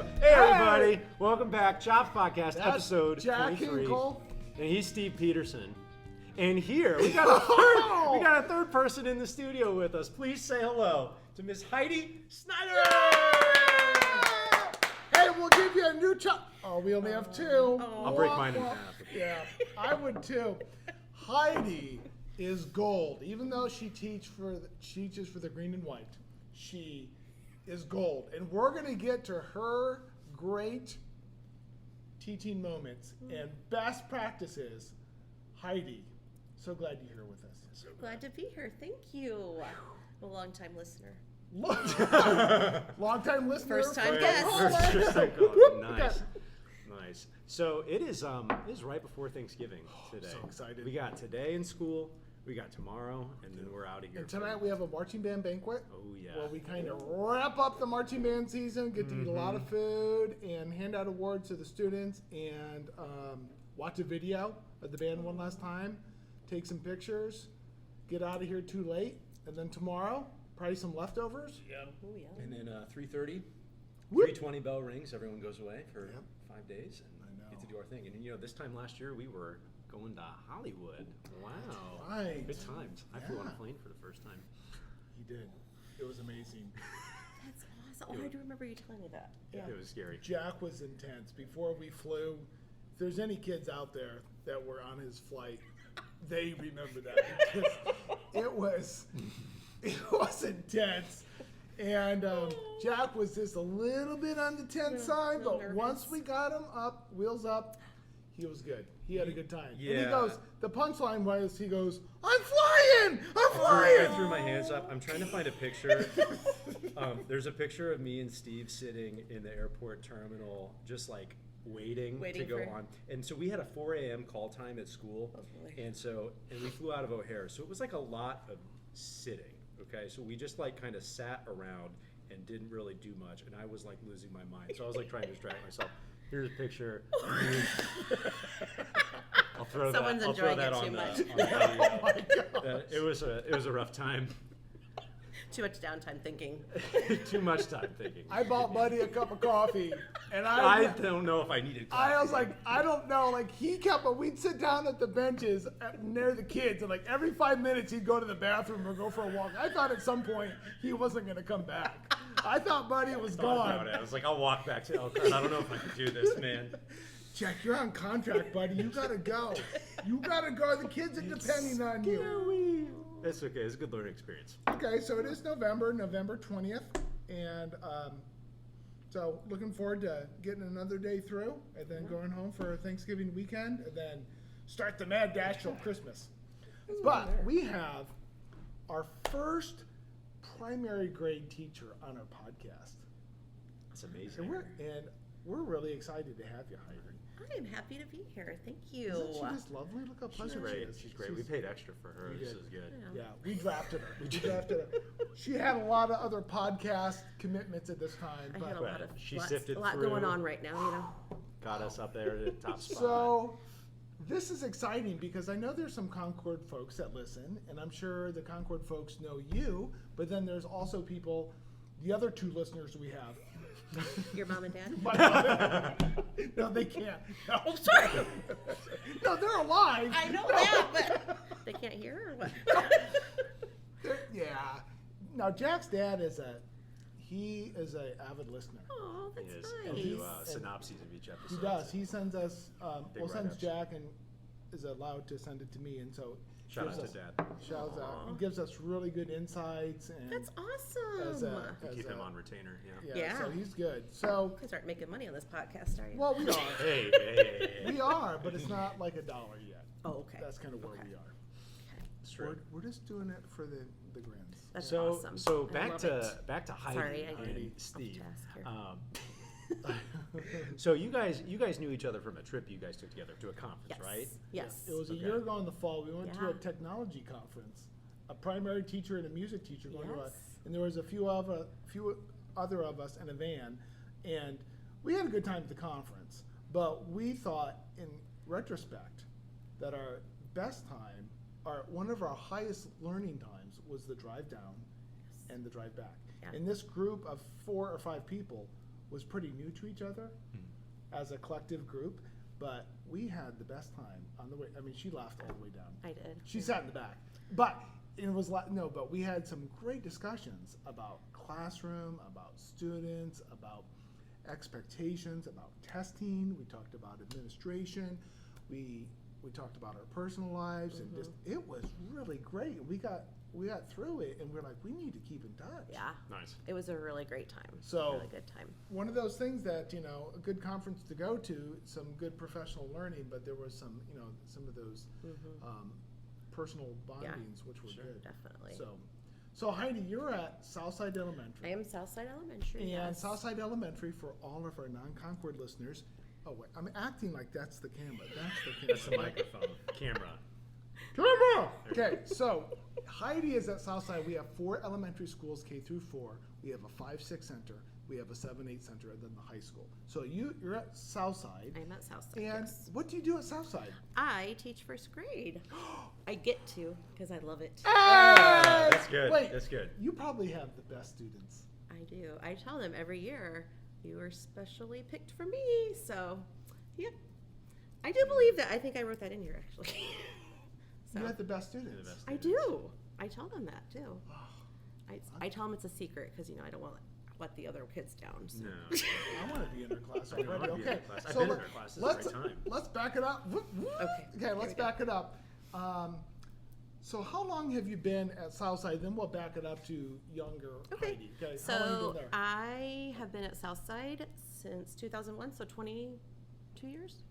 go. Hey, everybody. Welcome back. Chops Podcast, episode Jack 23. Hinkle. And he's Steve Peterson. And here, we got a third person in the studio with us. Please say hello to Miss Heidi Snyder. Hey, we'll give you a new chop. Oh, we only have two. I'll break mine in half. Yeah, I would too. Heidi is gold. Even though she teaches for the green and white, she is gold. And we're going to get to her great teaching moments and best practices. Heidi, so glad you're here with us. So glad to be here. Thank you. I'm a long-time listener. Long-time listener. First-time guest. Nice. So it is right before Thanksgiving today. So excited. We got today in school, we got tomorrow, and then we're out of here. And tonight we have a marching band banquet. Oh, yeah. Where we kind of wrap up the marching band season, get to eat a lot of food, and hand out awards to the students, and watch a video of the band one last time, take some pictures, get out of here too late, and then tomorrow, probably some leftovers. Yeah. Oh, yeah. And then 3:30, Whoop. 3:20 bell rings. Everyone goes away for 5 days and I know. get to do our thing. And this time last year we were going to Hollywood. Wow. Right. Good times. I flew on a Yeah. plane for the first time. He did. It was amazing. That's awesome. Oh, I do remember you telling me that. Yeah. It was scary. Jack was intense. Before we flew, if there's any kids out there that were on his flight, they remember that because it was intense. And Jack was just a little bit on the tense side, but nervous. once we got him up, wheels up, he was good. He had a good time. Yeah. And he goes, the punchline was, he goes, I'm flying! I'm flying! I threw my hands up. I'm trying to find a picture. There's a picture of me and Steve sitting in the airport terminal, just like waiting to go on. And so we had a 4 a.m. call time at school. Oh, boy. And we flew out of O'Hare. So it was like a lot of sitting. Okay, so we just like kind of sat around and didn't really do much. And I was like losing my mind. So I was like trying to distract myself. Here's a picture. I'll throw Someone's that. I'll throw enjoying that it on too the. much. On the Oh my gosh. it was a rough time. Too much downtime thinking. Too much time thinking. I bought Buddy a cup of coffee, and I don't know if I needed coffee. I was like, I don't know. Like, we'd sit down at the benches near the kids, and like every 5 minutes he'd go to the bathroom or go for a walk. I thought at some point he wasn't going to come back. I thought Buddy was gone. I was like, I'll walk back to Elkhart. I don't know if I can do this, man. Jack, you're on contract, buddy. You got to go. You got to go. The kids are depending on you. It's okay. It's a good learning experience. Okay, so it is November 20th, and so looking forward to getting another day through, and then going home for Thanksgiving weekend, and then start the mad dash till Christmas. But we have our first primary grade teacher on our podcast, That's amazing. and we're really excited to have you, Heidi. I am happy to be here. Thank you. Isn't she just lovely? Look how pleasant she is. She's great. We paid extra for her. This is good. Yeah, we drafted her. She had a lot of other podcast commitments at this time. I had a But lot of She sifted a lot through. going on right now, Got us up there at the top spot. so this is exciting because I know there's some Concord folks that listen, and I'm sure the Concord folks know you, but then there's also people, the other two listeners we have. Your mom and dad? My mother- no, they can't. No, sorry. No, they're alive. I know that, but they can't hear or what? Yeah. Now Jack's dad is an avid listener. Oh, He that's is. nice. He'll do synopses of each episode. He does. He sends us. Big Sends write-ups. Jack and is allowed to send it to me, and so Shout out gives to us- Dad. Shouts out. Aw. He gives us really good insights, and That's awesome. as a- as Keep him a- on retainer. Yeah. Yeah, so Yeah. he's good. So, You guys aren't making money on this podcast, are you? well, we are. Hey. We are, but it's not like $1 yet. Oh, okay. That's kind of where Okay. we are. It's true. We're just doing it for the grins. That's So awesome. so I back love to it. back to Heidi Sorry, I and did Steve. off task here. So you guys knew each other from a trip you guys took together to a conference, Yes. right? Yes. It was a Okay. year ago in the fall. We went to a Yeah. technology conference. A primary teacher and a music teacher going to a, Yes. and there was a few other of us in a van, and we had a good time at the conference. But we thought, in retrospect, that our best time, one of our highest learning times, was the drive down and the drive back. Yeah. And this group of 4 or 5 people was pretty new to each other as a collective group, but we had the best time on the way. I mean, she laughed all the way down. I did. She sat in the back, but it was like no. But we had some great discussions about classroom, about students, about expectations, about testing. We talked about administration. We talked about our personal lives, and just it was really great. We got through it, and we're like, we need to keep in touch. Yeah. Nice. It was a really great time. So- really good time. One of those things that, a good conference to go to, some good professional learning, but there was some, some of those personal bondings, which were good. Definitely. So Heidi, you're at Southside Elementary. I am Southside Elementary. And yes. Southside Elementary, for all of our non-Concord listeners, oh wait, I'm acting like that's the camera. That's the microphone. Camera. Camera! Okay, so Heidi is at Southside. We have 4 elementary schools, K through 4. We have a 5-6 center. We have a 7-8 center, and then the high school. So you're at Southside. I'm at Southside. And yes. what do you do at Southside? I teach first grade. I get to because I love it. That's good. Wait, That's good. you probably have the best students. I do. I tell them every year, you were specially picked for me. So, yep. I do believe that. I think I wrote that in here actually. So, You have the best students. I do. I tell them that too. I tell them it's a secret because I don't want to let the other kids down. So. No. I want to be in her class I know, I already. wanna be in Okay, her class. I've so been in her class. This is let's the right time. let's back it up. Okay, Okay, let's we go. back it up. So how long have you been at Southside? Then we'll back it up to younger Okay. Heidi. Okay, how long have you So been there? I have been at Southside since 2001, so 22 years.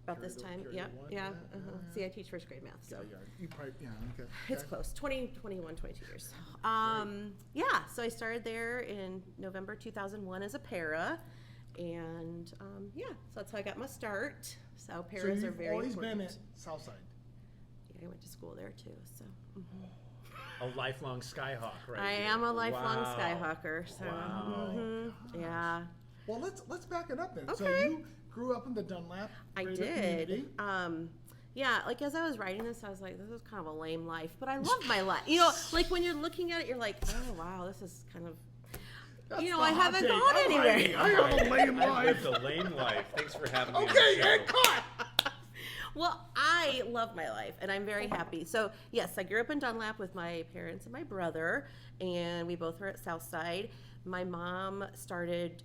About this time. Carried Yep. one, Yeah. yeah. See, I teach first grade math, so. Yeah, you probably, okay. It's okay. close. 21, 22 years. Yeah, so I started there in November 2001 as a para. And yeah, so that's how I got my start. So So paras are you've very always important. been at Southside. Yeah, I went to school there too. So A lifelong skyhawk, right? I here. am a lifelong Wow. Skyhawker. So Wow. yeah, Well, let's back it up then. So Okay. you grew up in the Dunlap I greater did. community. Yeah, like as I was writing this, I was like, this is kind of a lame life, but I love my life. Like when you're looking at it, you're like, oh wow, this is kind of, That's I the hot haven't take. gone I'm anywhere. Heidi. I have a lame I've life. lived a lame life. Thanks for having me on Okay, the show. and cut. Well, I love my life and I'm very happy. So, yes, I grew up in Dunlap with my parents and my brother, and we both were at Southside. My mom started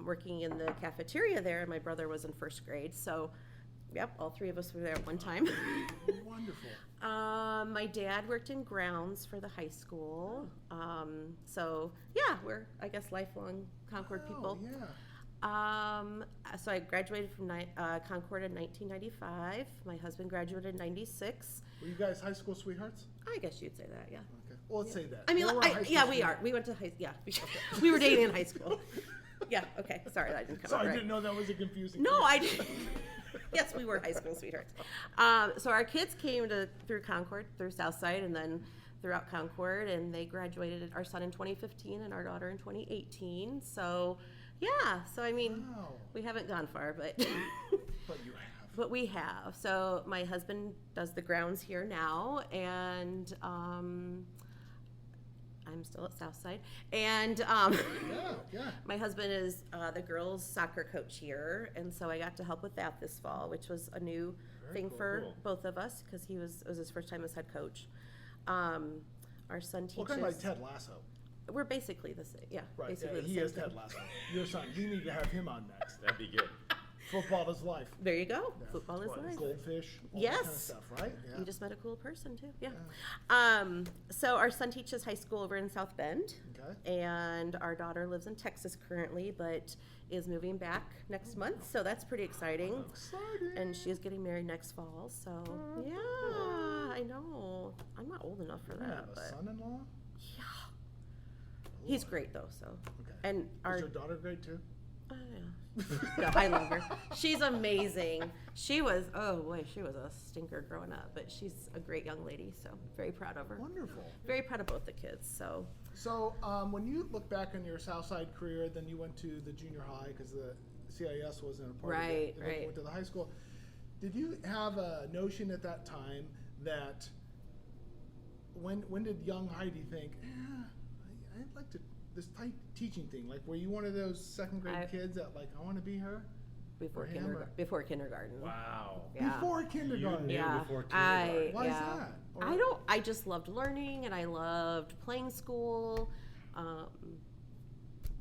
working in the cafeteria there, and my brother was in first grade. So, yep, all 3 of us were there at one time. Wonderful. My dad worked in grounds for the high school. So, yeah, we're, I guess, lifelong Concord people. Oh, yeah. So I graduated from Concord in 1995. My husband graduated in 96. Were you guys high school sweethearts? I guess you'd say that, yeah. Okay. Well, let's say that. I mean, Well, we're high school yeah, we sweethearts. are. We went to we were dating in high school. Yeah, okay. Sorry, that didn't come So out I right. didn't know that was a confusing. No, thing. I didn't. Yes, we were high school sweethearts. So our kids came through Concord, through Southside, and then throughout Concord, and they graduated, our son in 2015 and our daughter in 2018. So, yeah. So I mean, Wow. we haven't gone far, but But you have. but we have. So my husband does the grounds here now, and I'm still at Southside, and Yeah. my husband is the girls' soccer coach here, and so I got to help with that this fall, which was a new thing for cool. both of us because it was his first time as head coach. Our son teaches. Well, kind of like Ted Lasso. We're basically the same. Yeah, Right. basically Yeah, the he same is thing. Ted Lasso. Your son. You need to have him on next. That'd be good. Football is life. There you go. Yeah. Football is life. Goldfish. All that kind of Yes. stuff, right? Yeah. You just met a cool person too. Yeah. So our son teaches high school over in South Bend, Okay. and our daughter lives in Texas currently, but is moving back next month. So that's pretty exciting. Exciting. And she is getting married next fall. So yeah, I know. I'm not old enough for You that, have a but son-in-law? yeah, he's great though. So Okay. and our Is your daughter great too? yeah. No, I love her. She's amazing. She was, oh boy, she was a stinker growing up, but she's a great young lady, so very proud of her. Wonderful. Very proud of both the kids, so. So when you look back on your Southside career, then you went to the junior high because the CIS wasn't a part of it. Right, And then you right. went to the high school. Did you have a notion at that time that when did young Heidi think, I'd like to this teaching thing? Like, were you one of those second grade kids that like, I want to be her? Before For him, or- before kindergarten. Wow. Yeah. Before kindergarten. You knew Yeah, before kindergarten. Why is yeah. that? Or- I just loved learning and I loved playing school.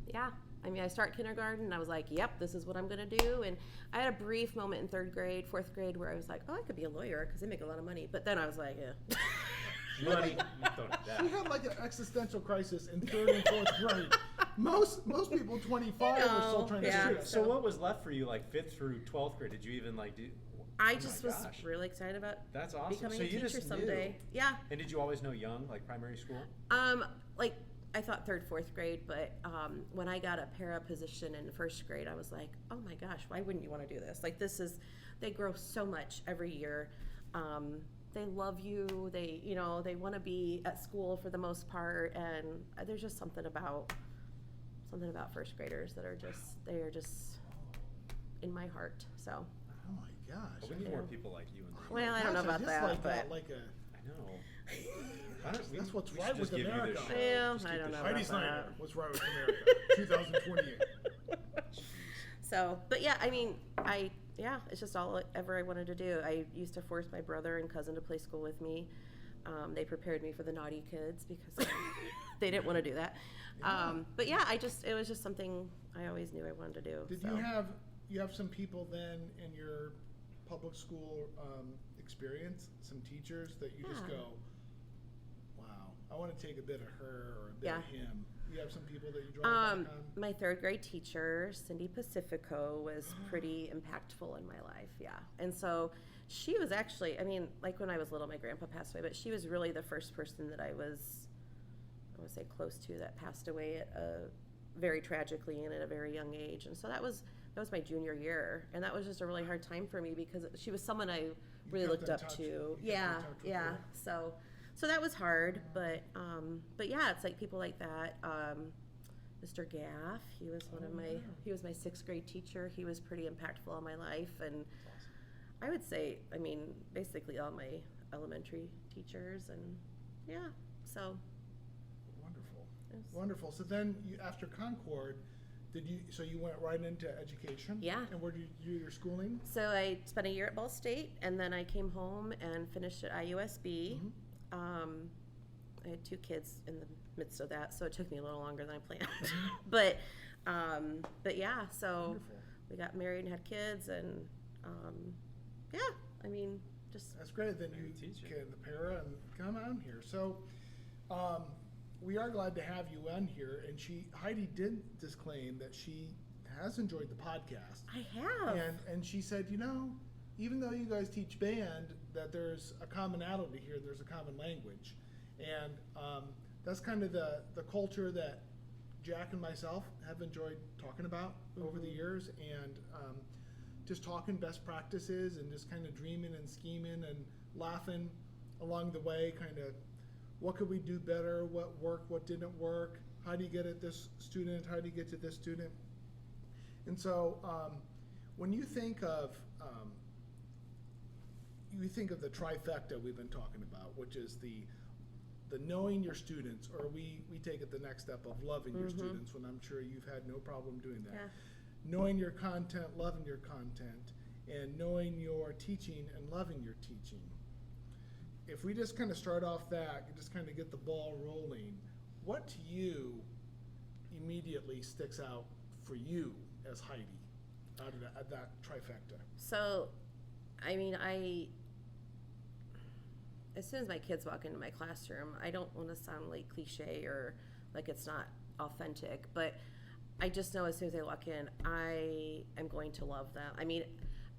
Yeah. I mean, I start kindergarten and I was like, yep, this is what I'm going to do. And I had a brief moment in third grade, fourth grade where I was like, oh, I could be a lawyer because they make a lot of money. But then I was like, yeah. Money. Don't do that. She had like an existential crisis in third and fourth grade. Most people 25 are still trying to Yeah. shoot. So what was left for you, like 5th through 12th grade? Did you even like do? I Oh just my was gosh. really excited about That's awesome. becoming So a you teacher just someday. knew. Yeah. And did you always know young, like primary school? Like I thought third, fourth grade, but when I got a para position in first grade, I was like, oh my gosh, why wouldn't you want to do this? Like they grow so much every year. They love you. They want to be at school for the most part, and there's just something about first graders that are just in my heart. So. Oh my gosh. But we need more people like you in the Well, I don't know about just that, like but like a. I know. That's what's we should right just with give you America. this show. Well, Just I keep don't this know show. Heidi about Snyder. that. What's right with America? 2028. So, but yeah, I mean, it's just all ever I wanted to do. I used to force my brother and cousin to play school with me. They prepared me for the naughty kids because they didn't want to do that. But yeah, it was just something I always knew I wanted to do. Did so. you have some people then in your public school experience, some teachers that you just Yeah. go, wow, I want to take a bit of her or a bit of him. You have some people that you draw back on? My third grade teacher, Cindy Pacifico, was pretty impactful in my life, yeah. And so she was actually, I mean, like when I was little, my grandpa passed away, but she was really the first person that I would say close to that passed away very tragically and at a very young age. And so that was my junior year, and that was just a really hard time for me because she was someone I really kept looked in up touch. to. You Yeah, kept in touch with yeah. her. So that was hard, but yeah, it's like people like that. Mr. Gaff, he was he was my 6th grade teacher. He was pretty impactful on my life, and I would say, I mean, basically all my elementary teachers, and yeah, so. Wonderful. Yes. Wonderful. So then after Concord, so you went right into education? Yeah. And where did you do your schooling? So I spent a year at Ball State, and then I came home and finished at IUSB. I had 2 kids in the midst of that, so it took me a little longer than I planned. but yeah, so Wonderful. we got married and had kids, and yeah, I mean, just That's great. Then Very you teaching. can the para and come on here. So we are glad to have you on here. And Heidi did disclaim that she has enjoyed the podcast. I have. And she said, even though you guys teach band, that there's a commonality here. There's a common language. And that's kind of the culture that Jack and myself have enjoyed talking about over the years, and just talking best practices and just kind of dreaming and scheming and laughing along the way, kind of what could we do better, what worked, what didn't work, how do you get at this student, how do you get to this student. And so when you think of the trifecta we've been talking about, which is the knowing your students, or we take it the next step of loving your students, when I'm sure you've had no problem doing that. Yeah. Knowing your content, loving your content, and knowing your teaching and loving your teaching. If we just kind of start off that, and just kind of get the ball rolling, what to you immediately sticks out for you as Heidi out of that trifecta? So, I mean, as soon as my kids walk into my classroom, I don't want to sound like cliche or like it's not authentic, but I just know as soon as they walk in, I am going to love them. I mean,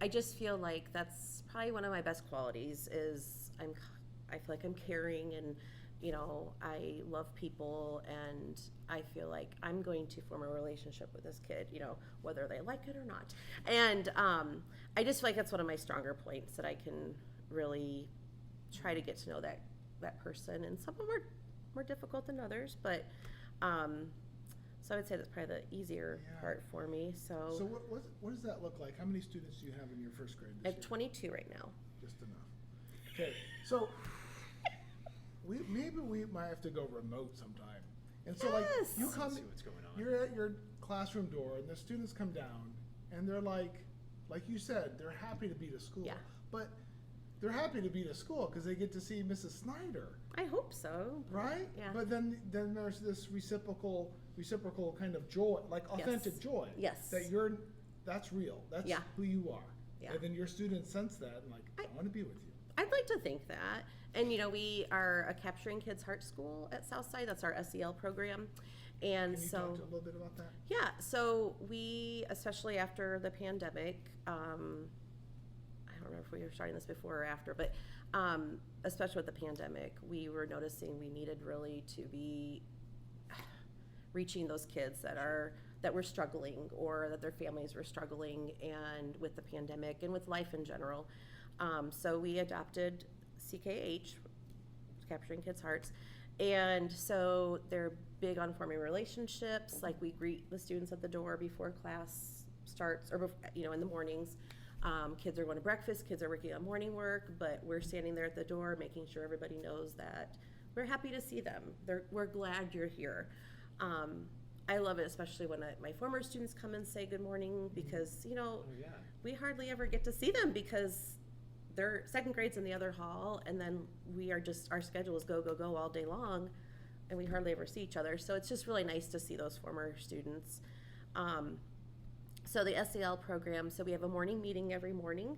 I just feel like that's probably one of my best qualities is I feel like I'm caring, and I love people, and I feel like I'm going to form a relationship with this kid, whether they like it or not. And I just feel like that's one of my stronger points, that I can really try to get to know that person, and some of them are more difficult than others, but so I would say that's probably the easier part for me. So what does that look like? How many students do you have in your first grade I this have year? 22 right now. Just enough. Okay, so maybe we might have to go remote sometime And so like Yes. you come, See what's going on. you're at your classroom door, and the students come down, and they're like you said, they're happy to be to school. Yeah. But they're happy to be to school because they get to see Mrs. Snyder, I hope so. right? Yeah. But then there's this reciprocal kind of joy, like authentic Yes. joy. Yes. That's real. That's Yeah. who you are. Yeah. And then your students sense that and like, I want to be with you. I'd like to think that. And we are a Capturing Kids Heart School at Southside. That's our SEL program. And Can you so, talk a little bit about that? yeah, so we, especially after the pandemic, I don't remember if we were starting this before or after, but especially with the pandemic, we were noticing we needed really to be reaching those kids that were struggling or that their families were struggling and with the pandemic and with life in general. So we adopted CKH, Capturing Kids' Hearts. And so they're big on forming relationships. Like we greet the students at the door before class starts, or in the mornings. Kids are going to breakfast. Kids are working on morning work, but we're standing there at the door, making sure everybody knows that we're happy to see them. We're glad you're here. I love it, especially when my former students come and say good morning, because Oh, yeah. we hardly ever get to see them because they're second grade's in the other hall, and then our schedule is go, go, go all day long, and we hardly ever see each other. So it's just really nice to see those former students. So the SEL program, so we have a morning meeting every morning.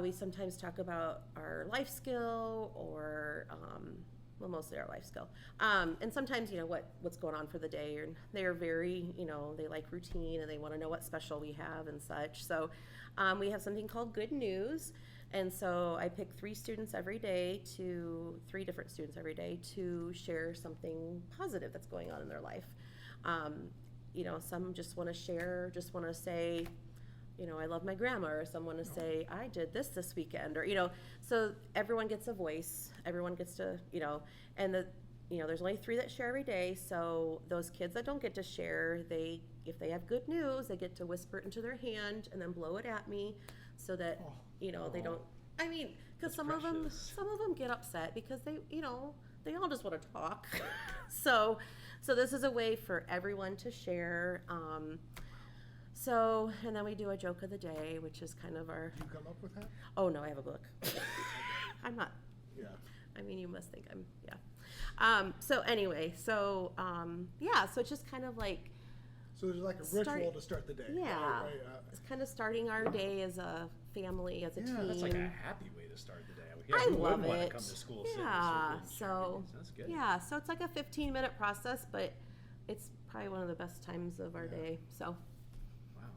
We sometimes talk about our life skill or, mostly our life skill. And sometimes, what's going on for the day. And they're very, they like routine and they want to know what special we have and such. So we have something called Good News. And so I pick three different students every day to share something positive that's going on in their life. Some just want to share, just want to say, I love my grandma, or some want to say, I did this weekend, or, so everyone gets a voice, everyone gets to, and there's only three that share every day. So those kids that don't get to share, if they have good news, they get to whisper it into their hand and then blow it at me so that, they don't, because some of them get upset because they all just want to talk. So this is a way for everyone to share. And then we do a joke of the day, which is kind of our. Did you come up with that? Oh no, I have a book. I'm not. Yeah. You must think I'm. Yeah. So it's just kind of like. So there's like a ritual to start the day. Yeah. Right? It's kind of starting our day as a family, as a team. That's like a happy way to start the day. I who love wouldn't want it. to come to school sitting Yeah. and So that's good. yeah. So it's like a 15-minute process, but it's probably one of the best times of our day. So Wow.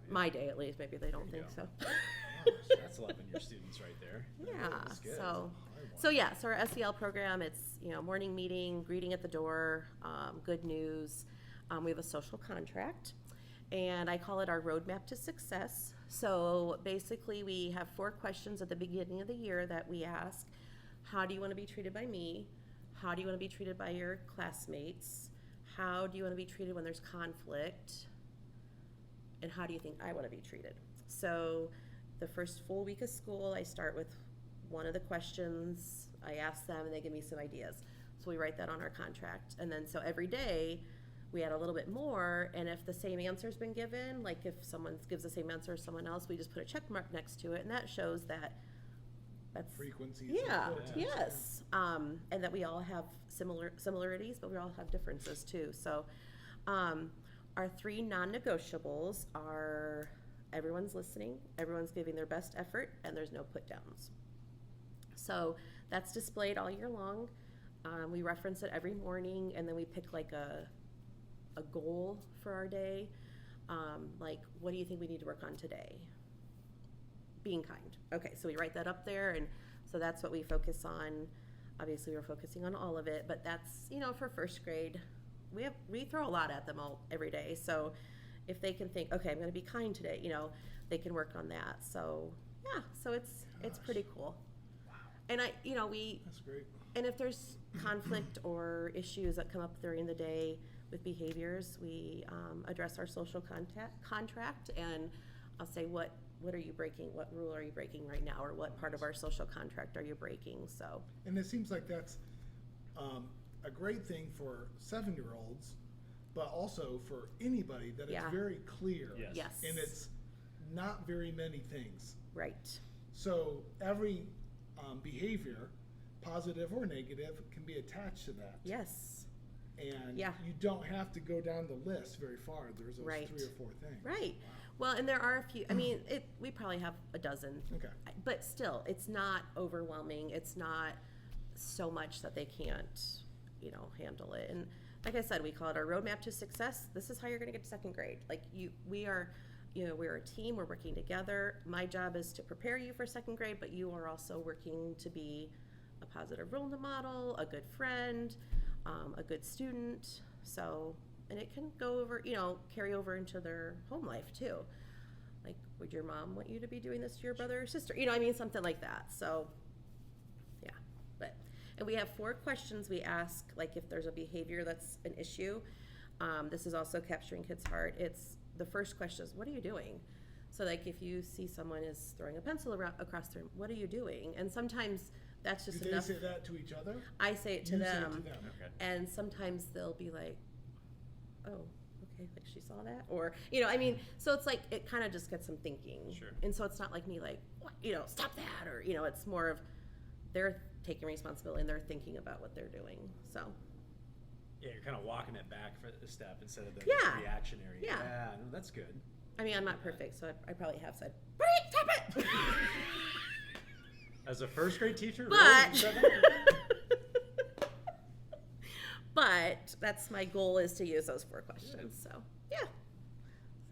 Yeah. my day, at least. Maybe they don't There think you so. That's loving your students right there. Yeah. That's good. So I want our SEL program, it's morning meeting, greeting at the door, good news. We have a social contract, and I call it our roadmap to success. So basically, we have 4 questions at the beginning of the year that we ask. How do you want to be treated by me? How do you want to be treated by your classmates? How do you want to be treated when there's conflict? And how do you think I want to be treated? So the first full week of school, I start with one of the questions. I ask them, and they give me some ideas. So we write that on our contract. And then so every day, we add a little bit more, and if the same answer's been given, like if someone gives the same answer as someone else, we just put a check mark next to it, and that shows that's frequencies. yeah, and quotas. yes, and that we all have similarities, but we all have differences too. So our 3 non-negotiables are everyone's listening, everyone's giving their best effort, and there's no put downs. So that's displayed all year long. We reference it every morning, and then we pick like a goal for our day. Like, what do you think we need to work on today? Being kind. Okay, so we write that up there, and so that's what we focus on. Obviously, we're focusing on all of it, but that's, for first grade, we throw a lot at them every day. So if they can think, okay, I'm going to be kind today, they can work on that. So yeah, so it's pretty cool. Wow. And That's great. and if there's conflict or issues that come up during the day with behaviors, we address our social contract, and I'll say, what are you breaking? What rule are you breaking right now? Or what part of our social contract are you breaking? So. And it seems like that's a great thing for 7-year-olds, but also for anybody that Yeah. it's very clear. Yes. Yes. And it's not very many things. Right. So every behavior, positive or negative, can be attached to that. Yes. And Yeah. you don't have to go down the list very far. There's those Right. 3 or 4 things. Right. Wow. Well, and there are a few. I mean, we probably have a dozen. Okay. But still, it's not overwhelming. It's not so much that they can't, handle it. And like I said, we call it our roadmap to success. This is how you're going to get to second grade. Like we are, we're a team. We're working together. My job is to prepare you for second grade, but you are also working to be a positive role model, a good friend, a good student. So, and it can go over, carry over into their home life too. Like, would your mom want you to be doing this to your brother or sister? Something like that. So, yeah. And we have 4 questions we ask, like if there's a behavior that's an issue. This is also capturing kids' heart. The first question is, what are you doing? So, like, if you see someone is throwing a pencil across the room, what are you doing? And sometimes that's just Do enough. they say that to each other? I say it to You them. Say it to them. Okay. And sometimes they'll be like, oh, okay, like she saw that, or so it's like it kind of just gets them thinking. Sure. And so it's not like me like, what, stop that, or it's more of they're taking responsibility and they're thinking about what they're doing. So Yeah, you're kind of walking it back for a step instead of the Yeah. reactionary. Yeah. No, that's good. I mean, I'm not perfect, so I probably have said, "Right, stop it." As a first grade teacher, But really? You said that? but that's my goal, is to use those 4 questions. So yeah.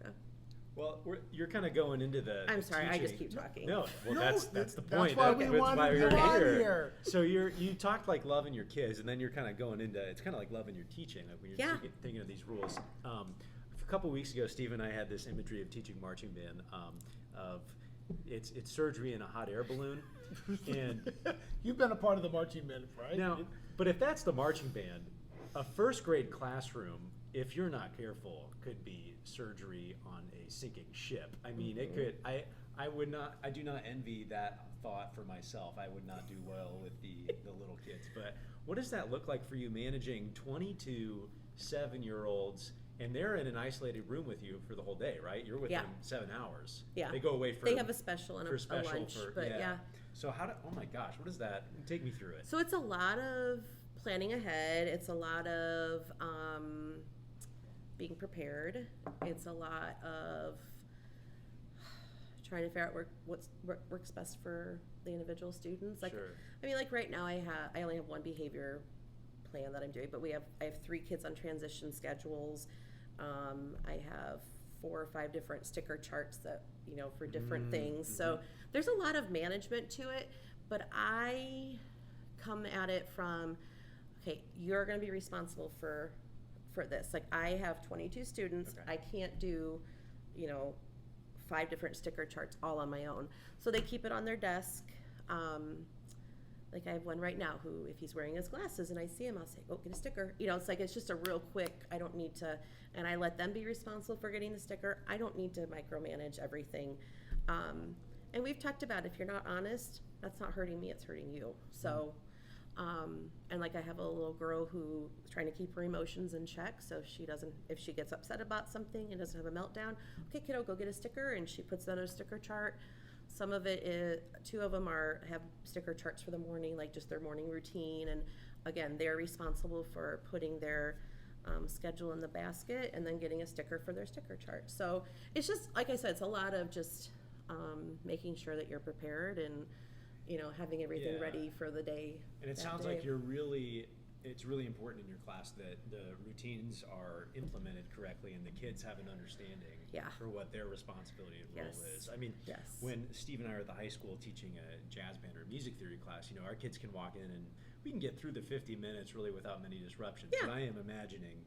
So Well, you're kind of going into the. I'm sorry, I just teaching. keep talking. No, well, No, that's the that's point. why we wanted you're you on here. here. So you talked like loving your kids, and then you're kind of going into it's kind of like loving your teaching, like when you're Yeah. thinking of these rules. A couple weeks ago, Steve and I had this imagery of teaching marching band of it's surgery in a hot air balloon, and You've been a part of the marching band, right? now, but if that's the marching band, a first grade classroom, if you're not careful, could be surgery on a sinking ship. I mean, it could. I would not. I do not envy that thought for myself. I would not do well with the little kids. But what does that look like for you, managing 22 7-year-olds? And they're in an isolated room with you for the whole day, right? You're with Yeah. them 7 hours. Yeah. They go away for. They have a special and for a special lunch, for, but yeah. So oh my gosh, what is that? Take me through it. So it's a lot of planning ahead. It's a lot of being prepared. It's a lot of trying to figure out what works best for the individual students. Like, Sure. I mean, like right now I only have 1 behavior plan that I'm doing, but I have 3 kids on transition schedules. I have 4 or 5 different sticker charts that for different things. So there's a lot of management to it, but I come at it from, okay, you're going to be responsible for this. Like, I have 22 students. Okay. I can't do 5 different sticker charts all on my own. So they keep it on their desk. Like, I have one right now who, if he's wearing his glasses and I see him, I'll say, oh, get a sticker. It's just a real quick, I don't need to, and I let them be responsible for getting the sticker. I don't need to micromanage everything. And we've talked about, if you're not honest, that's not hurting me, it's hurting you. So, and like, I have a little girl who is trying to keep her emotions in check, so if she gets upset about something and doesn't have a meltdown, okay, kiddo, go get a sticker, and she puts that on a sticker chart. Some of it is, 2 of them have sticker charts for the morning, like just their morning routine. And again, they're responsible for putting their schedule in the basket and then getting a sticker for their sticker chart. So it's just, like I said, it's a lot of just making sure that you're prepared and, having everything Yeah. ready for the day. And it that sounds day. like it's really important in your class that the routines are implemented correctly and the kids have an understanding Yeah. for what their responsibility and role Yes. is. I mean, Yes. when Steve and I are at the high school teaching a jazz band or music theory class, our kids can walk in and we can get through the 50 minutes really without many disruptions. Yeah. But I am imagining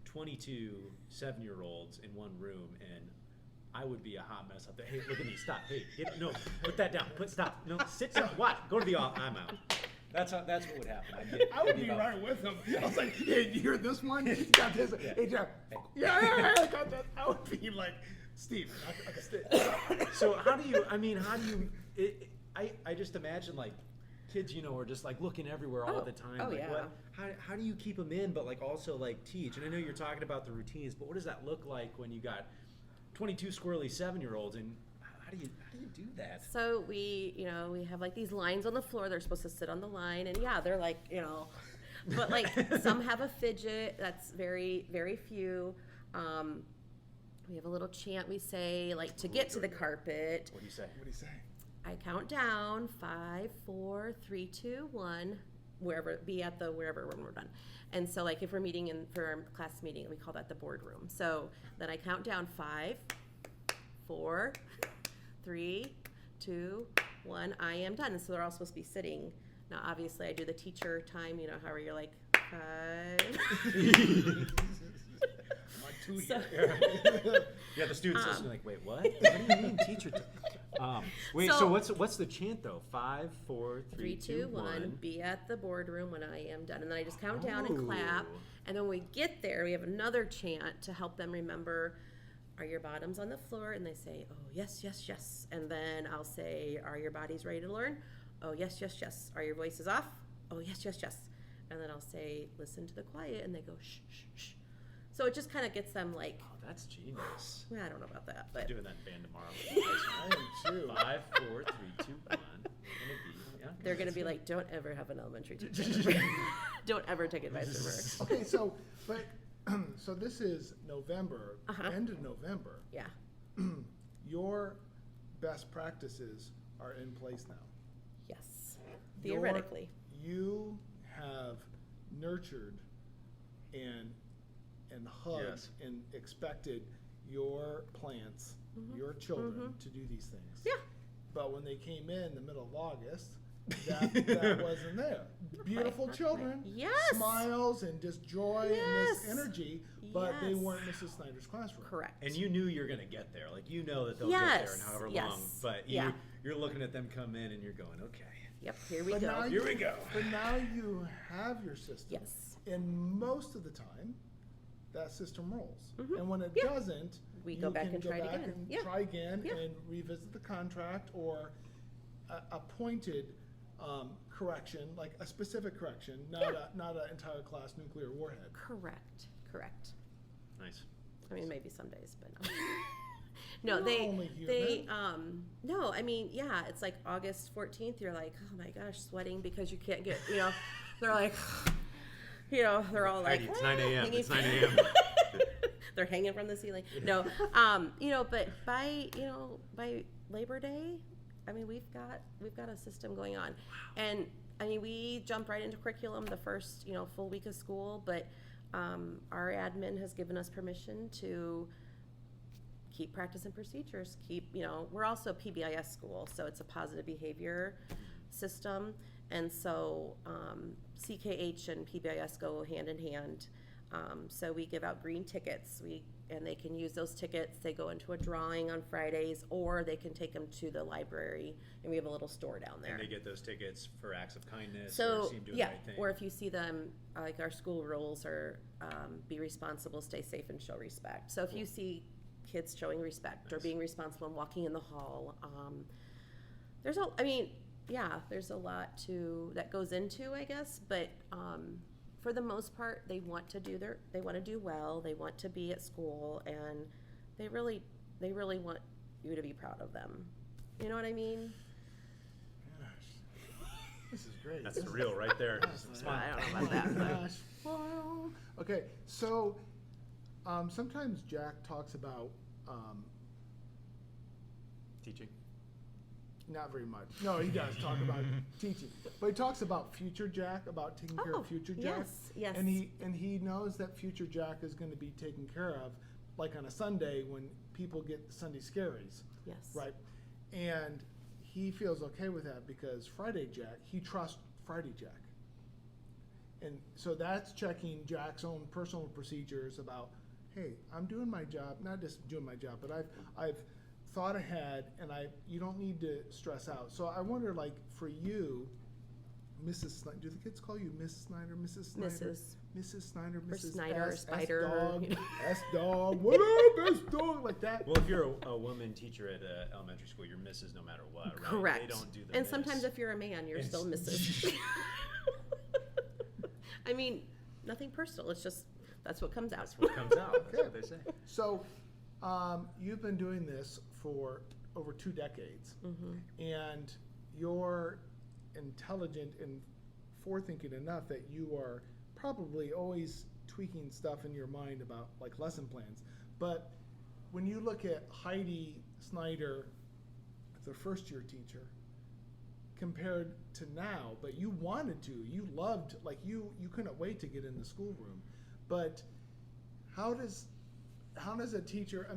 22 7-year-olds in one room, and I would be a hot mess up there. Hey, look at me, stop. Hey, put that down. Stop. No, sit down. Watch. Go to the office. I'm out. That's what would happen. I would I'd be about- right with him. I was like, hey, you hear this one? You got this. Yeah. Hey, Jeff. Yeah, I got that. I would be like, Steve. So how do you? I just imagine, like, kids, are just like looking everywhere all the time. Oh, like, yeah. how do you keep them in, but like also like teach? And I know you're talking about the routines, but what does that look like when you got 22 squirrely 7-year-olds, and how do you do that? So we have like these lines on the floor. They're supposed to sit on the line, and yeah, they're like, but like some have a fidget. That's very, very few. We have a little chant we say, like, to get to the carpet. What do you say? What do you say? I count down 5, 4, 3, 2, 1, wherever when we're done. And so, like, if we're meeting for our class meeting, we call that the boardroom. So then I count down 5, 4, 3, 2, 1. I am done. And so they're all supposed to be sitting. Now, obviously, I do the teacher time. However you're like 5. So, Yeah, the students listening like, wait, what? What do you mean, teacher? So what's the chant though? 5, 4, 3, 2, 1. Be at the boardroom when I am done, and then I just count down and clap. And then when we get there, we have another chant to help them remember. Are your bottoms on the floor? And they say, oh yes, yes, yes. And then I'll say, are your bodies ready to learn? Oh yes, yes, yes. Are your voices off? Oh yes, yes, yes. And then I'll say, listen to the quiet, and they go shh, shh, shh. So it just kind of gets them like, oh, that's genius. I don't know about that, but I'm doing that in band tomorrow. I am too. 5, 4, 3, 2, 1. they're going to be like, don't ever have an elementary teacher. Don't ever take advice from her. Okay, so this is November, end of November. Yeah. Your best practices are in place now. Yes. Theoretically. You have nurtured and hugged Yes. and expected your plants, your children, to do these things. Yeah. But when they came in the middle of August, that wasn't there. Beautiful children, Yes. smiles and just joy and Yes. this energy, but they Yes. weren't Mrs. Snyder's classroom. Correct. And you knew you're going to get there. Like, that they'll get there in however long. But you're looking at them come in and you're going, okay. Yep, here we But go. now Here we go. But now you have your system. Yes. And most of the time, that system rolls. Mhm. And when it Yeah. doesn't, We you go back can and go try it back again. and Yeah. try again Yeah. and revisit the contract or a pointed correction, like a specific correction, not an entire class nuclear warhead. Correct. Nice. I mean, maybe some days, but no. You're only human. No, I mean, yeah, it's like August 14th, you're like, oh my gosh, sweating because you can't get, they're like, they're all like, Heidi, it's 9 a.m. hanging It's 9 a.m. They're hanging from the ceiling. No, but by Labor Day, I mean, we've got a system going on. And I mean, we jump right into curriculum the first, full week of school, but our admin has given us permission to keep practice and procedures, we're also a PBIS school, so it's a positive behavior system. And so CKH and PBIS go hand in hand. So we give out green tickets. And they can use those tickets. They go into a drawing on Fridays, or they can take them to the library, and we have a little store down there. And they get those tickets for acts of kindness, So or seem doing yeah, the right thing. or if you see them, like our school rules are be responsible, stay safe, and show respect. So if you see kids showing respect or being responsible and walking in the hall, there's a lot that goes into, I guess, but for the most part, they want to do well. They want to be at school, and they really want you to be proud of them. You know what I mean? Gosh, this is great. That's surreal right there. I don't know about that. But. Gosh, wow. Okay, so sometimes Jack talks about Teaching. not very much. No, he does talk about teaching, but he talks about future Jack, about taking care of future Jack. Yes. And he knows that future Jack is going to be taken care of, like on a Sunday when people get the Sunday scaries. Yes. Right. And he feels okay with that because Friday Jack, he trusts Friday Jack. And so that's checking Jack's own personal procedures about, hey, I'm doing my job, not just doing my job, but I've thought ahead, and you don't need to stress out. So I wonder, like, for you, Mrs. Snyder. Do the kids call you Miss Snyder, Mrs. Snyder? Mrs. Snyder, Or Mrs. Snyder, S, Spider. S-Dog, S-Dog, what up, S-Dog, like that. Well, if you're a woman teacher at elementary school, you're Mrs. no matter what, right? Correct. They don't do the And miss. sometimes if you're a man, you're still Mrs. I mean, nothing personal. It's just, that's what comes out. That's what comes out. That's what they say. So, you've been doing this for over 2 decades, and you're intelligent and forethinking enough that you are probably always tweaking stuff in your mind about like lesson plans. But when you look at Heidi Snyder, the first year teacher, compared to now, but you wanted to, you loved, like you couldn't wait to get in the schoolroom. But how does a teacher, I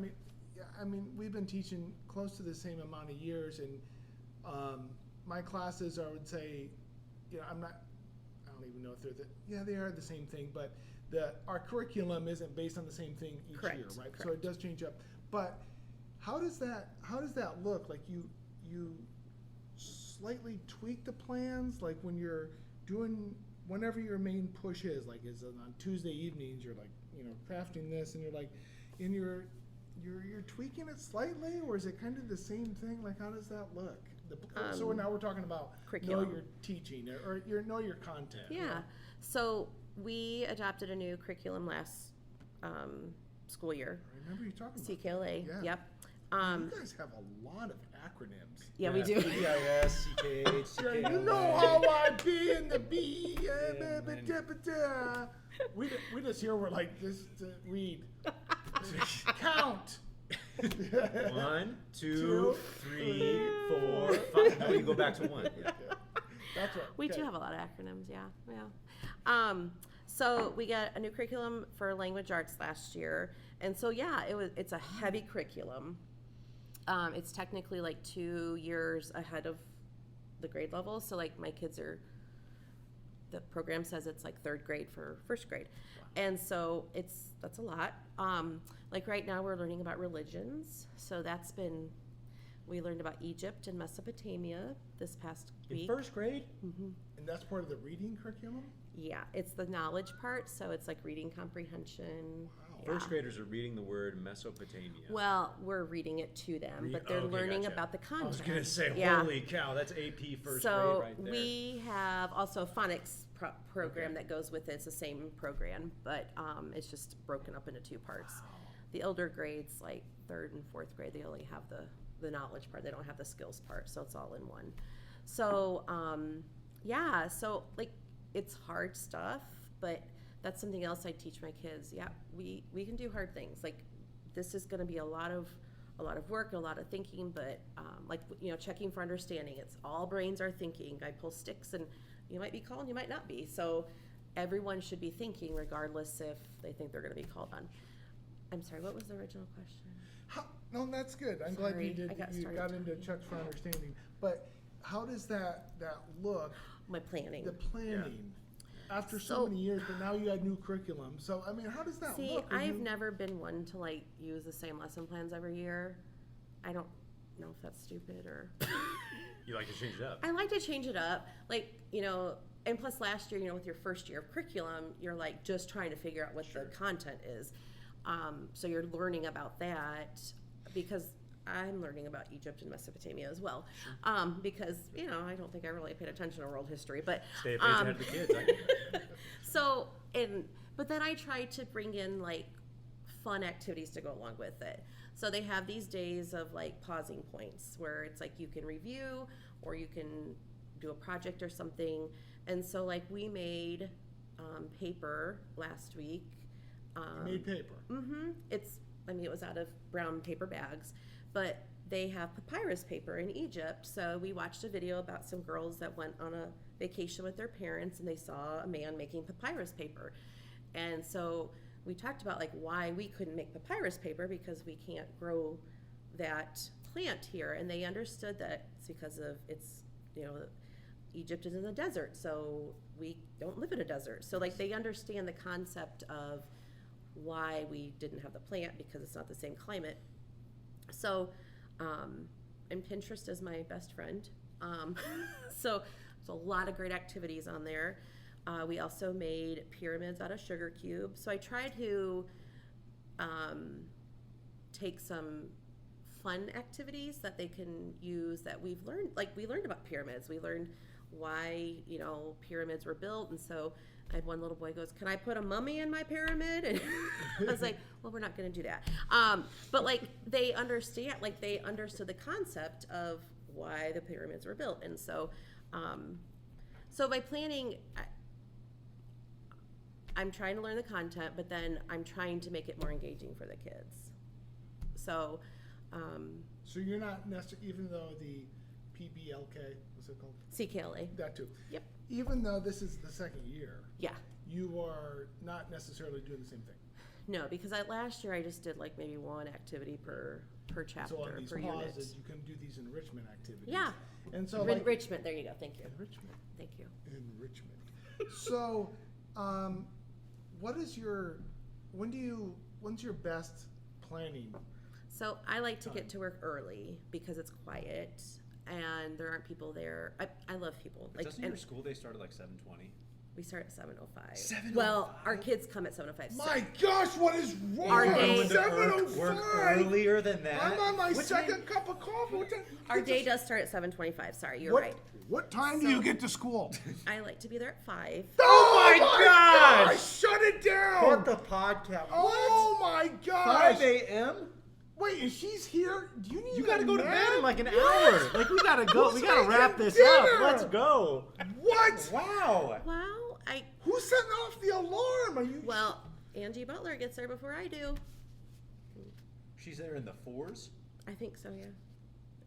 mean, we've been teaching close to the same amount of years, and my classes, I would say, I don't even know if they are the same thing, but our curriculum isn't based on the same thing each Correct, year, right? correct. So it does change up. But how does that look? Like you slightly tweak the plans, like when you're doing, whenever your main push is, like is it on Tuesday evenings, you're like, crafting this, and you're like, and you're tweaking it slightly, or is it kind of the same thing? Like, how does that look? So now we're talking about curriculum. know your teaching, or know your content. Yeah. So we adopted a new curriculum last school year. I remember you talking about CKLA. Yeah. Yep. You guys have a lot of acronyms. Yeah, we do. PBIS, CKH, Yeah, CKLA. you know how I be in the B. We just here, we're like, just read. Count. 1, 2, Two, 3, 4, 5. No, you go back to 1. Yeah. That's right. We do have a lot of acronyms, yeah. So we got a new curriculum for language arts last year, and so yeah, it's a heavy curriculum. It's technically like 2 years ahead of the grade level. So like my kids the program says it's like 3rd grade for 1st grade, and so that's a lot. Like right now we're learning about religions, so we learned about Egypt and Mesopotamia this past In week. 1st grade? And that's part of the reading curriculum? Yeah, it's the knowledge part, so it's like reading comprehension. Wow. 1st graders are reading the word Mesopotamia. Well, we're reading it to them, but they're Okay, learning gotcha. about the content. I was going to say, Yeah. holy cow, that's AP 1st So grade right there. we have also a phonics program that goes with it. It's the same program, but it's just broken up into 2 parts. Wow. The older grades, like 3rd and 4th grade, they only have the knowledge part. They don't have the skills part, so it's all in one. So yeah, so like it's hard stuff, but that's something else I teach my kids. Yeah, we can do hard things. Like this is going to be a lot of work, a lot of thinking, but like checking for understanding. It's all brains are thinking. I pull sticks, and you might be called, you might not be. So everyone should be thinking, regardless if they think they're going to be called on. I'm sorry, what was the original question? No, that's good. I'm glad you Sorry, did. I got You started got into checks for understanding. But how does that look? My planning. The planning after so So- many years, but now you had new curriculum. So I mean, how does that See, look? when I've you- never been one to like use the same lesson plans every year. I don't know if that's stupid or. You like to change it up. I like to change it up, like and plus last year, with your first year of curriculum, you're like just trying to figure out what the content is. So you're learning about that because I'm learning about Egypt and Mesopotamia as well. Because I don't think I really paid attention to world history, but Stay ahead of the kids. so but then I try to bring in like fun activities to go along with it. So they have these days of like pausing points where it's like you can review or you can do a project or something. And so like we made paper last week. You made paper. It was out of brown paper bags, but they have papyrus paper in Egypt. So we watched a video about some girls that went on a vacation with their parents and they saw a man making papyrus paper. And so we talked about like why we couldn't make papyrus paper because we can't grow that plant here. And they understood that it's because of Egypt is in the desert, so we don't live in a desert. So like they understand the concept of why we didn't have the plant because it's not the same climate. So and Pinterest is my best friend. So So a lot of great activities on there. We also made pyramids out of sugar cubes. So I tried to take some fun activities that they can use that we've learned. Like we learned about pyramids. We learned why, pyramids were built. And so I had one little boy goes, "Can I put a mummy in my pyramid?" And I was like, "Well, we're not going to do that." But like they understand, like they understood the concept of why the pyramids were built. And so, so by planning, I'm trying to learn the content, but then I'm trying to make it more engaging for the kids. So, So you're not necessarily, even though the PBLK, what's it called? CKLA. That too. Yep. Even though this is the second year, Yeah. you are not necessarily doing the same thing. No, because last year I just did like maybe one activity per chapter, So on these per unit. pauses, you can do these enrichment activities. Yeah. And so like, Enrichment. There you go. Thank you. enrichment. Thank you. Enrichment. So, what is when's your best planning? So I like to get to work early because it's quiet and there aren't people there. I love people. Doesn't your school day start at like 7:20? We start at 7:05. 7:05? Well, our kids come at 7:05. My gosh, what is wrong? Our day- Work earlier than that. I'm on my What second cup of coffee. What time? Our day does start at 7:25. Sorry, you're what, right. What time do you get to school? I like to be there at 5. Oh my gosh! Shut it down! Put the podcast. Oh my gosh! 5 a.m.? Wait, and she's here? Do you need You gotta a go to nap? bed in like an What? hour. Like we gotta go. Who's We gotta wrap making this dinner? up. Let's go. What? Wow. Wow. Who's setting off the alarm? Are you? Well, Angie Butler gets there before I do. She's there in the 4s. I think so, yeah.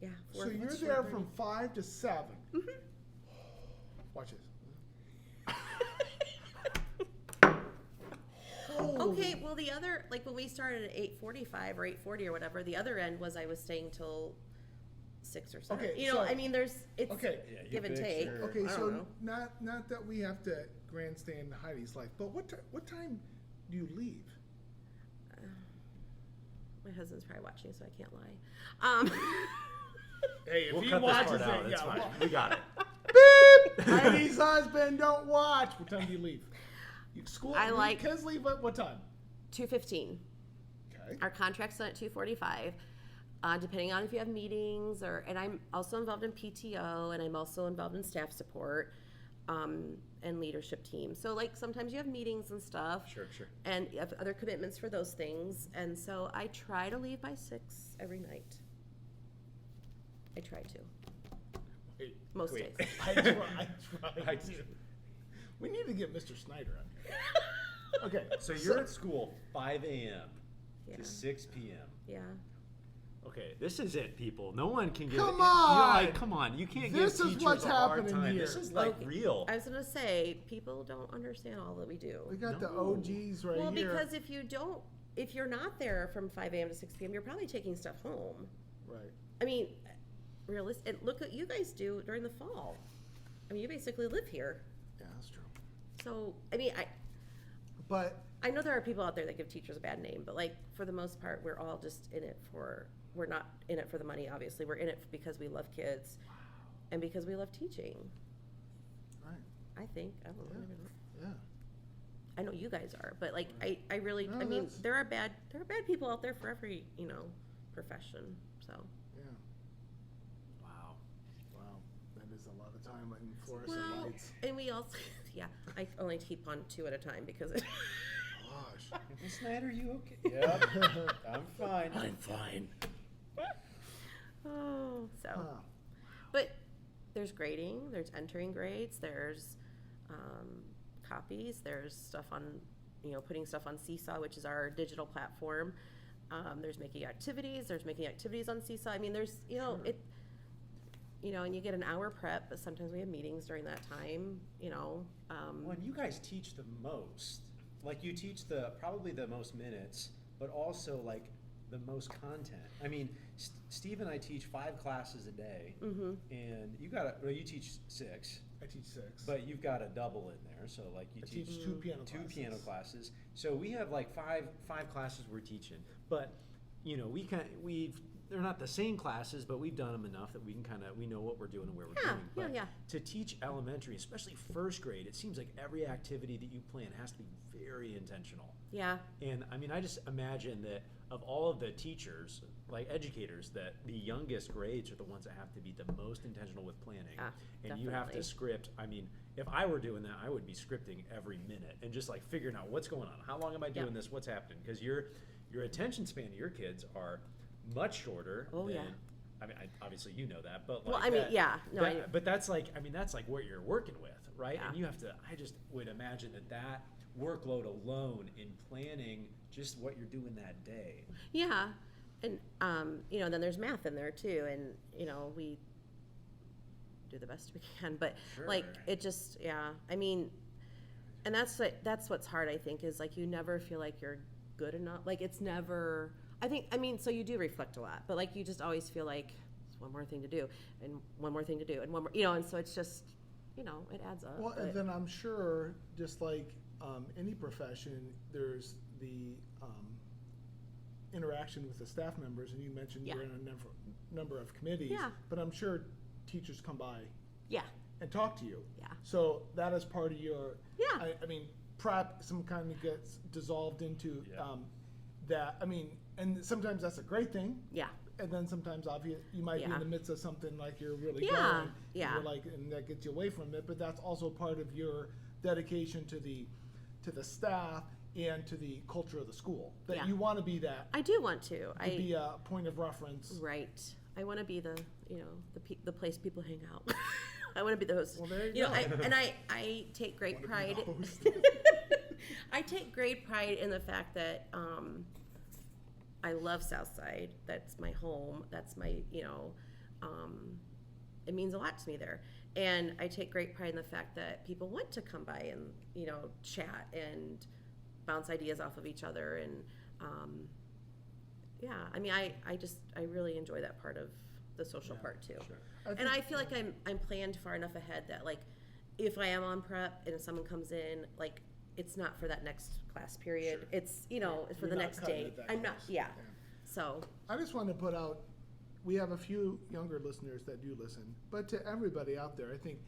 Yeah. So you're there from 5 to 7. Mm-hmm. Watch this. Okay, well the other, like when we started at 8:45 or 8:40 or whatever, the other end was I was staying till 6 or 7. Okay, it's Okay. Yeah, you give and big take. sure. Okay, I so don't know. not that we have to grandstand Heidi's life, but what time do you leave? My husband's probably watching, so I can't lie. Hey, if We'll he cut this watches part out. it, It's yeah. fine. We got it. Beep! Heidi's husband, don't watch. What time do you leave? School. Kids leave at what time? 2:15. Okay. Our contract's done at 2:45. Depending on if you have meetings and I'm also involved in PTO and I'm also involved in staff support and leadership team. So like sometimes you have meetings and stuff. Sure. And you have other commitments for those things. And so I try to leave by 6 every night. I try to. Wait, Most wait. days. I try to. We need to get Mr. Snyder on here. Okay. So you're at school 5 a.m. Yeah. to 6 p.m. Yeah. Okay, this is it, people. No one can give. Come You're on! like, come on, you can't This give is teachers what's a hard happening time. here. This is like Okay. real. I was going to say, people don't understand all that we do. We got the No. OGs right Well, here. because if you're not there from 5 a.m. to 6 p.m., you're probably taking stuff home. Right. I mean, realistic. Look what you guys do during the fall. I mean, you basically live here. Yeah, that's true. So, I mean, But I know there are people out there that give teachers a bad name, but like for the most part, we're all just in it we're not in it for the money, obviously. We're in it because we love kids and because we love teaching. right. I think. I don't know. Yeah. Maybe not. Yeah. I know you guys are, but like I really No, I mean that's- there are bad people out there for every, profession. So Yeah. Wow. Wow. That is a lot of time in fluorescent well, lights. and we also yeah, I only keep on 2 at a time because Gosh. Mr. Snyder, you okay? Yep. I'm fine. I'm fine. oh, so Huh. but there's grading, there's entering grades, there's copies, there's stuff on, putting stuff on Seesaw, which is our digital platform. There's making activities on Seesaw. I mean, there's, Sure. and you get an hour prep, but sometimes we have meetings during that time, When you guys teach the most, like you teach probably the most minutes, but also like the most content. I mean, Steve and I teach 5 classes a day, and you teach 6. I teach 6. But you've got a double in there, so like you I teach teach 2 piano two classes. piano classes. So we have like five classes we're teaching. But they're not the same classes, but we've done them enough that we know what we're doing and where we're going. But yeah. to teach elementary, especially first grade, it seems like every activity that you plan has to be very intentional. Yeah. And I mean, I just imagine that of all of the teachers, like educators, that the youngest grades are the ones that have to be the most intentional with planning. And you have to Definitely. script. I mean, if I were doing that, I would be scripting every minute and just like figuring out what's going on. How long am I doing this? What's happening? Because your attention span of your kids are much shorter than, I mean, obviously you know that, but like but that's like, I mean, that's like what you're working with, right? Yeah. And you have to, I just would imagine that workload alone in planning just what you're doing that day. Yeah. And, then there's math in there too. And, we do the best we can, but like, it just, I mean, and that's what's hard, I think, is like, you never feel like you're good enough. Like, it's never, so you do reflect a lot, but like, you just always feel like it's one more thing to do and one more thing to do and one more, and so it's just, it adds up. Well, and then I'm sure, just like any profession, there's the interaction with the staff members, and you mentioned you're in a number of committees, but I'm sure teachers come by and talk to you. Yeah. So that is part of your, I mean, prep some kind of gets dissolved into that. I mean, and sometimes that's a great thing. Yeah. And then sometimes you might be in the midst of something like you're really going. Yeah. And you're like, and that gets you away from it. But that's also part of your dedication to the staff and to the culture of the school. That you want to be that. I do want to. Be a point of reference. Right. I want to be the the place people hang out. I want to be the host. Well, there you go. I take great pride. I take great pride in the fact that I love Southside. That's my home. That's my, it means a lot to me there. And I take great pride in the fact that people want to come by and, chat and bounce ideas off of each other. And, I mean, I really enjoy that part of the social part too. Sure. And I feel like I'm planned far enough ahead that, like, if I am on prep and if someone comes in, like, it's not for that next class period. Sure. It's, it's for the next day. I'm not, So. I just want to put out, we have a few younger listeners that do listen, but to everybody out there, I think,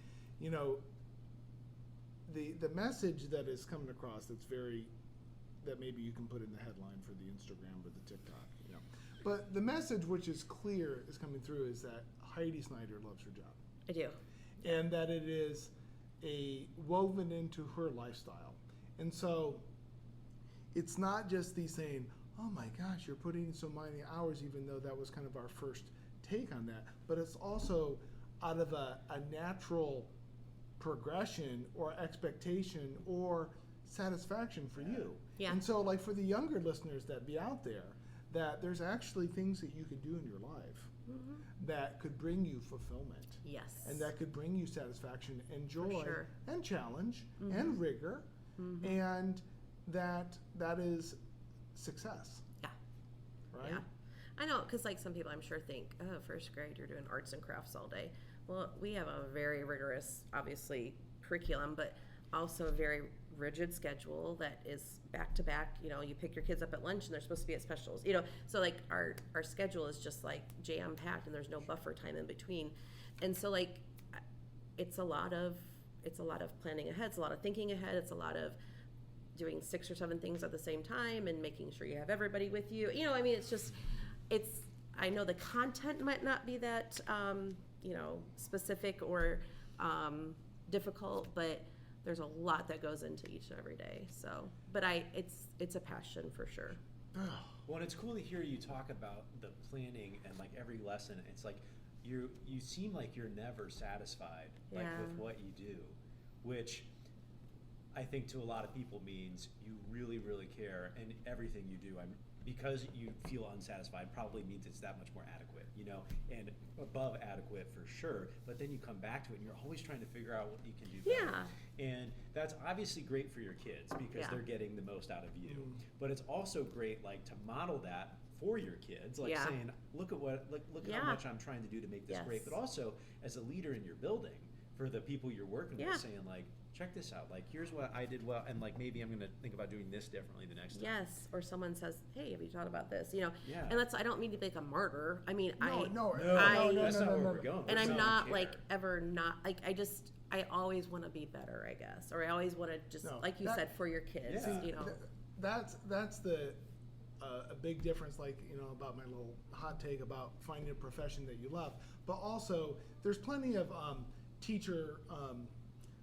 the message that is coming across that maybe you can put in the headline for the Instagram or the TikTok, But the message which is clear is coming through is that Heidi Snyder loves her job. I do. And that it is woven into her lifestyle. And so it's not just the saying, oh my gosh, you're putting in so many hours, even though that was kind of our first take on that. But it's also out of a natural progression or expectation or satisfaction for you. Yeah. And so, like, for the younger listeners that be out there, that there's actually things that you could do in your life that could bring you fulfillment. Yes. And that could bring you satisfaction and joy and challenge and rigor, and that is success. Yeah. Right? Yeah. I know, because like some people I'm sure think, oh, first grade, you're doing arts and crafts all day. Well, we have a very rigorous, obviously, curriculum, but also a very rigid schedule that is back to back. You pick your kids up at lunch and they're supposed to be at specials. So like our schedule is just like jam packed and there's no buffer time in between. And so like it's a lot of planning ahead. It's a lot of thinking ahead. It's a lot of doing 6 or 7 things at the same time and making sure you have everybody with you. I mean, I know the content might not be that specific or difficult, but there's a lot that goes into each and every day. So, but it's a passion for sure. Well, and it's cool to hear you talk about the planning and like every lesson. It's like you seem like you're never satisfied with what you do, which I think to a lot of people means you really, really care, and everything you do, because you feel unsatisfied probably means it's that much more adequate, and above adequate for sure. But then you come back to it and you're always trying to figure out what you can do better. And that's obviously great for your kids because they're getting the most out of you. But it's also great, like, to model that for your kids, like saying, look at how much I'm trying to do to make this great. But also as a leader in your building, for the people you're working Yeah. with, saying like, check this out, like here's what I did well, and like maybe I'm gonna think about doing this differently the next time. Yes, or someone says, "Hey, have you thought about this?" You know, Yeah. and I don't mean to be like a martyr. I mean, No, I no, That's not where we're going. and We're I'm selling not care. like ever not like I always want to be better, I guess, or I always want to just No, like you that- said for your kids, Yeah. you know. That's the a big difference, like, you know, about my little hot take about finding a profession that you love. But also, there's plenty of teacher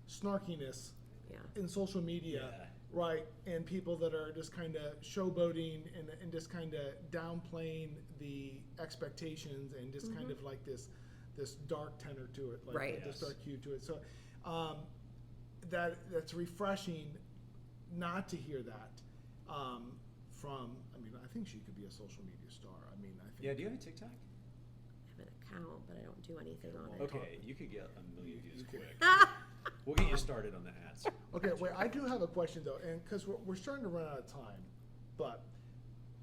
snarkiness Yeah. in social media, Yeah. right? And people that are just kind of showboating and just kind of downplaying the expectations and just kind of like this dark tenor to it, like Right. this Yes. dark hue to it. So that's refreshing not to hear that from. I mean, I think she could be a social media star. I mean, I think. Yeah, do you have a TikTok? I have an account, but I don't do anything on it. Okay, you could get a million views You could. quick. We'll get you started on the ads. Okay, wait. I do have a question though, and because we're starting to run out of time, but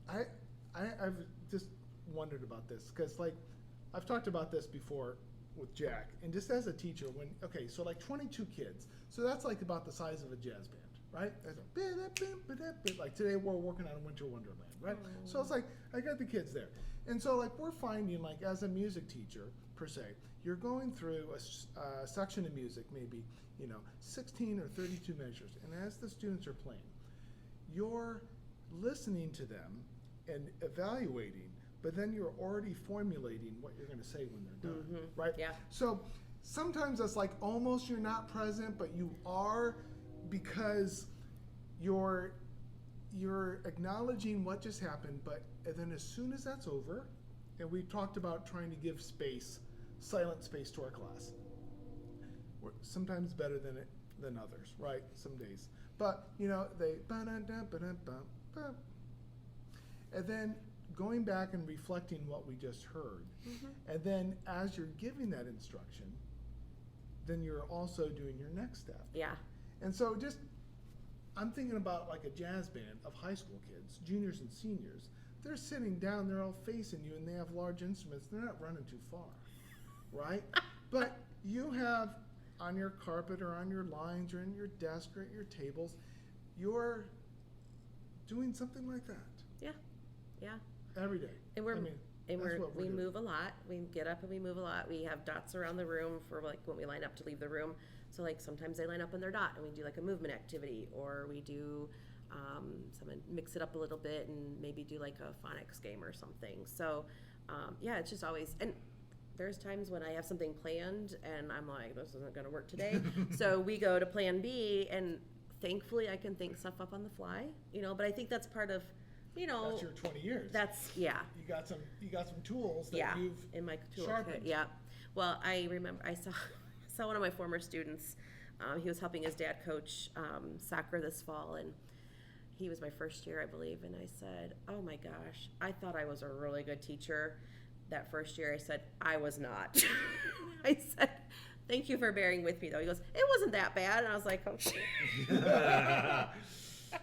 I've just wondered about this because like I've talked about this before with Jack, and just as a teacher, so like 22 kids, so that's like about the size of a jazz band, right? Like today we're working on Winter Wonderland, right? So it's like I got the kids there, and so like we're finding like as a music teacher per se, you're going through a section of music, maybe 16 or 32 measures, and as the students are playing, you're listening to them and evaluating, but then you're already formulating what you're going to say when they're done, right? Yeah. So sometimes it's like almost you're not present, but you are, because you're acknowledging what just happened, and then as soon as that's over, and we talked about trying to give space, silent space to our class. We're sometimes better than others, right? Some days. But, they and then going back and reflecting what we just heard. And then as you're giving that instruction, then you're also doing your next step. Yeah. And so I'm thinking about like a jazz band of high school kids, juniors and seniors. They're sitting down, they're all facing you, and they have large instruments. They're not running too far, right? But you have on your carpet or on your lines or in your desk or at your tables, you're doing something like that Yeah. Yeah. every day. And that's what we're we doing. move a lot. We get up and we move a lot. We have dots around the room for like when we line up to leave the room. So like sometimes they line up in their dot and we do like a movement activity, or we do someone mix it up a little bit and maybe do like a phonics game or something. So yeah, it's just always, and there's times when I have something planned and I'm like, this isn't going to work today. So we go to plan B, and thankfully I can think stuff up on the fly, but I think that's part of, That's your 20 years. yeah. You got some tools that Yeah, you've in my toolkit. sharpened. Yeah. Well, I remember I saw one of my former students. He was helping his dad coach soccer this fall, and he was my first year, I believe. And I said, "Oh my gosh, I thought I was a really good teacher." That first year, I said, "I was not." I said, "Thank you for bearing with me, though." He goes, "It wasn't that bad," and I was like, "Oh."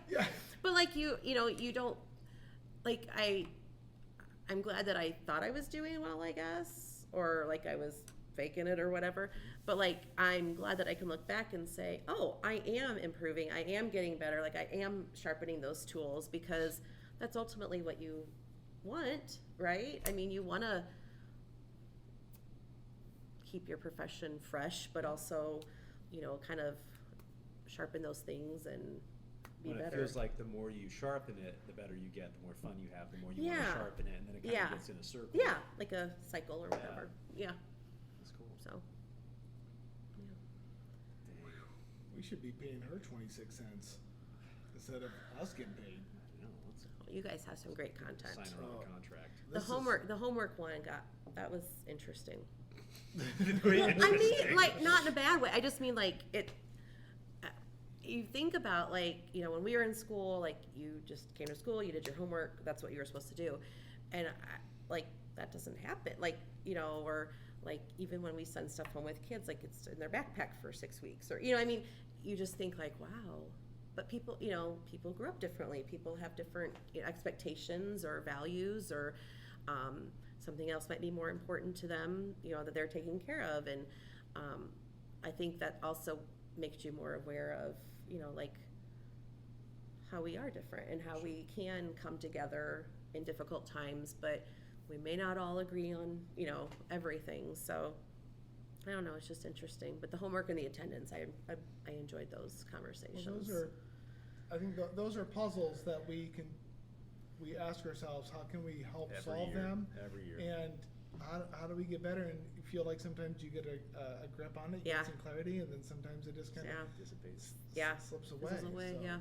Yeah. But like you don't like I'm glad that I thought I was doing well, I guess, or like I was faking it or whatever. But like I'm glad that I can look back and say, oh, I am improving. I am getting better. Like I am sharpening those tools, because that's ultimately what you want, right? I mean, you want to keep your profession fresh, but also, kind of sharpen those things and be When better. it feels like the more you sharpen it, the better you get, the more fun you have, the more you want Yeah. to sharpen it, and then it kind Yeah. of gets in a circle. Yeah, like a cycle or whatever. Yeah. That's cool. So. We should be paying her 26 cents instead of us getting paid. Let's You guys have some great content. sign her on Oh. a contract. The This is- homework one that was interesting. Very I interesting. mean, like, not in a bad way. I just mean, like, you think about, like, when we were in school, like, you just came to school, you did your homework, that's what you were supposed to do. And, that doesn't happen. Like, or, like, even when we send stuff home with kids, like, it's in their backpack for 6 weeks. Or, I mean, you just think, like, wow. But people, people grew up differently. People have different expectations or values, or something else might be more important to them, that they're taking care of. And I think that also makes you more aware of, like how we are different and how we can come together in difficult times, but we may not all agree on, everything. So I don't know, it's just interesting. But the homework and the attendance, I enjoyed those conversations. Well, I think those are puzzles that we ask ourselves, how can we help solve them? Every year. And how do we get better? And you feel like sometimes you get a grip on it, you Yeah. get some clarity, and then sometimes it just kind of Dissipates. slips away. Fizzles away, So, yeah.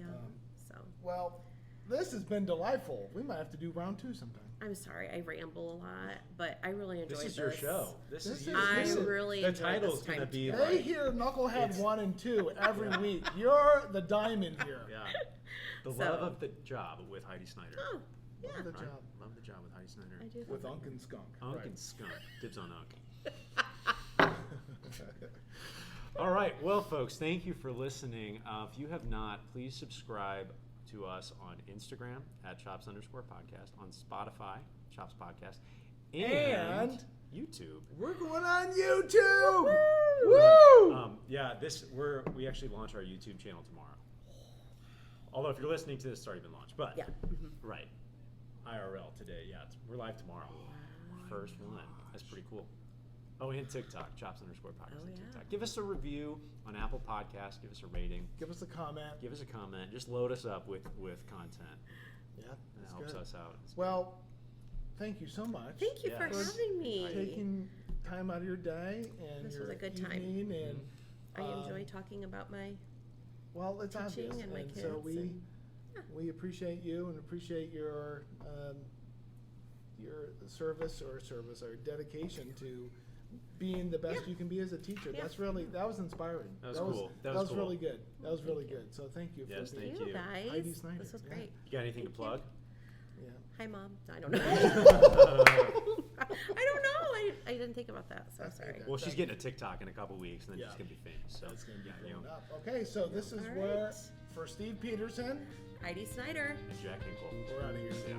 um, So Well, this has been delightful. We might have to do round 2 sometime. I'm sorry, I ramble a lot, but I really enjoyed This this. is your show. This is you. I This is- really the enjoyed title's this gonna time be too. They like, hear Knucklehead It's- 1 and 2 every week. You're the diamond here. yeah, the So- love of the job with Heidi Snyder. Oh, yeah. Love the Right? job. Love the job with Heidi Snyder. I do. With love Unk and Skunk. Unk Right. and skunk. Dibs on Unk. All right, well, folks, thank you for listening. If you have not, please subscribe to us on Instagram at Chops_podcast, on Spotify, Chops Podcast, and YouTube. We're going on YouTube. Woo! Woo! Yeah, we actually launch our YouTube channel tomorrow. Although if you're listening to this, it's already been launched. But Yeah. right, IRL today. Yeah, we're live tomorrow. First one. That's pretty cool. Oh, and TikTok, Chops_podcast Oh, on yeah. TikTok. Give us a review on Apple Podcasts. Give us a rating. Give us a comment. Give us a comment. Just load us up with content. Yeah, That that's helps good. us out. Well, thank you so much. Thank you for Yes. having me. Taking time out of your day and This was your a good time. evening, and I enjoy talking about my well, it's teaching obvious, and my kids. so we and- we appreciate you and appreciate your service or dedication to being the best Yeah. you can be as a teacher. Yeah. That was inspiring. That was cool. That That was was cool. really good. That was really Thank you. good. So thank you Yes, for thank being you. guys. Heidi Snyder, This was yeah. great. You got anything to Thank you. plug? Yeah. Hi, Mom. I don't know. I don't know. I didn't think about that, so That's sorry. okay. Well, she's getting a TikTok in a couple weeks, and then Yeah. she's gonna be famous. So That's going to be you blown know. up. Okay, so this is All where, right. for Steve Peterson, Heidi Snyder. And Jack Hinkle. we're out of here. Yeah.